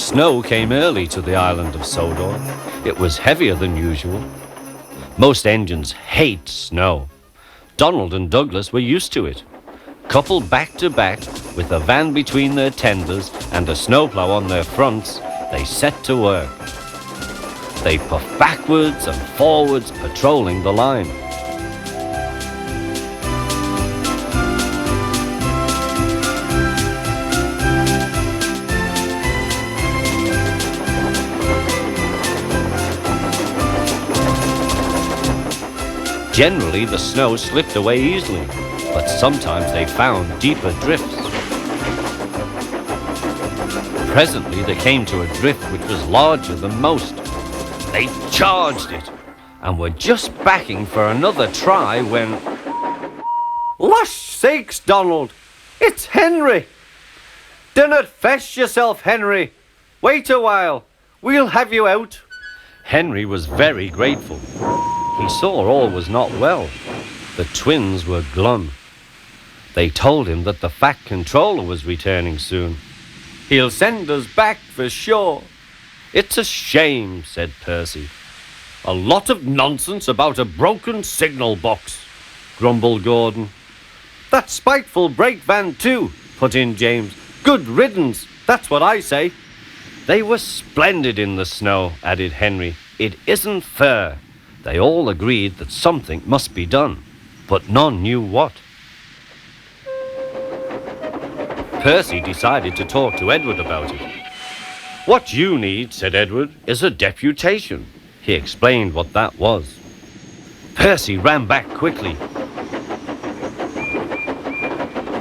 snow came early to the island of Sodor. It was heavier than usual. Most engines hate snow. Donald and Douglas were used to it. Coupled back to back, with a van between their tenders and a snowplow on their fronts, they set to work. They puffed backwards and forwards, patrolling the line. Generally, the snow slipped away easily, but sometimes they found deeper drifts. Presently, they came to a drift which was larger than most. They charged it, and were just backing for another try when... "Lush sakes, Donald! It's Henry! Dinnot fess yourself, Henry! Wait a while, we'll have you out." Henry was very grateful. He saw all was not well. The twins were glum. They told him that the Fat Controller was returning soon. "He'll send us back for sure." "It's a shame," said Percy. "A lot of nonsense about a broken signal box," grumbled Gordon. "That spiteful brake van too," put in James. "Good riddance, that's what I say." "They were splendid in the snow," added Henry. "It isn't fair." They all agreed that something must be done, but none knew what. Percy decided to talk to Edward about it. "What you need," said Edward, "is a deputation." He explained what that was. Percy ran back quickly.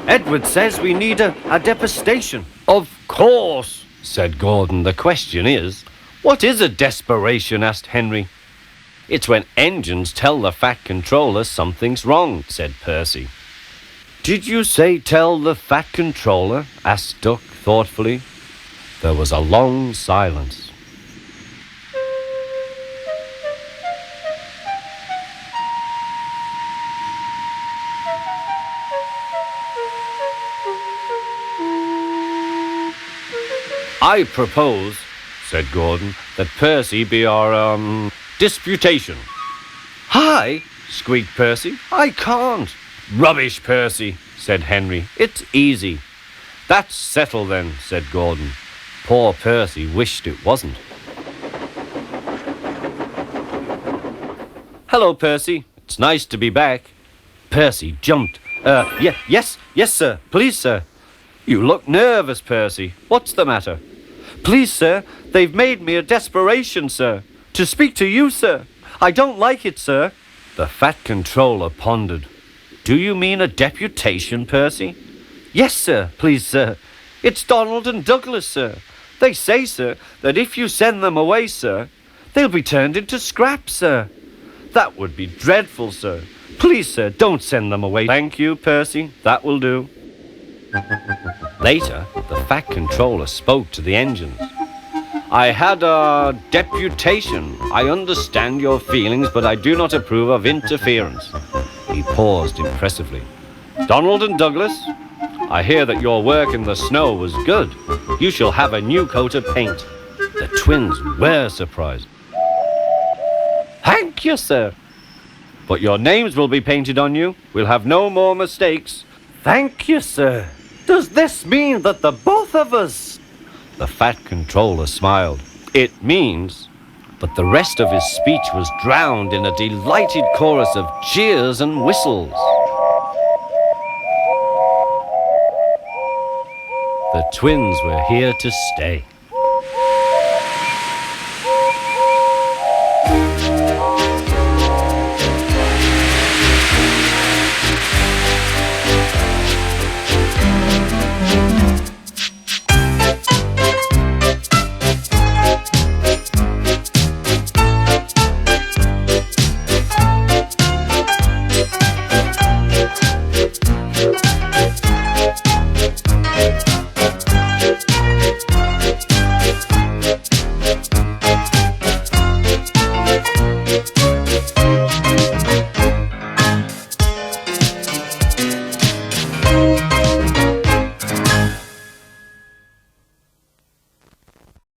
"Edward says we need a deputation." "Of course," said Gordon. "The question is, what is a desperation?" asked Henry. "It's when engines tell the Fat Controller something's wrong," said Percy. "Did you say tell the Fat Controller?" asked Duck thoughtfully. There was a long silence. "I propose," said Gordon, "that Percy be our, disputation." "Hi!" squeaked Percy. "I can't." "Rubbish, Percy," said Henry. "It's easy." "That's settled then," said Gordon. Poor Percy wished it wasn't. "Hello, Percy. It's nice to be back." Percy jumped. Yes, sir. Please, sir." "You look nervous, Percy. What's the matter?" "Please, sir, they've made me a desperation, sir. To speak to you, sir. I don't like it, sir." The Fat Controller pondered. "Do you mean a deputation, Percy?" "Yes, sir, please, sir. It's Donald and Douglas, sir. They say, sir, that if you send them away, sir, they'll be turned into scrap, sir." "That would be dreadful, sir. Please, sir, don't send them away." "Thank you, Percy. That will do." Later, the Fat Controller spoke to the engines. "I had a deputation. I understand your feelings, but I do not approve of interference." He paused impressively. "Donald and Douglas, I hear that your work in the snow was good. You shall have a new coat of paint." The twins were surprised. "Thank you, sir." "But your names will be painted on you. We'll have no more mistakes." "Thank you, sir. Does this mean that the both of us..." The Fat Controller smiled. "It means..." But the rest of his speech was drowned in a delighted chorus of cheers and whistles. The twins were here to stay.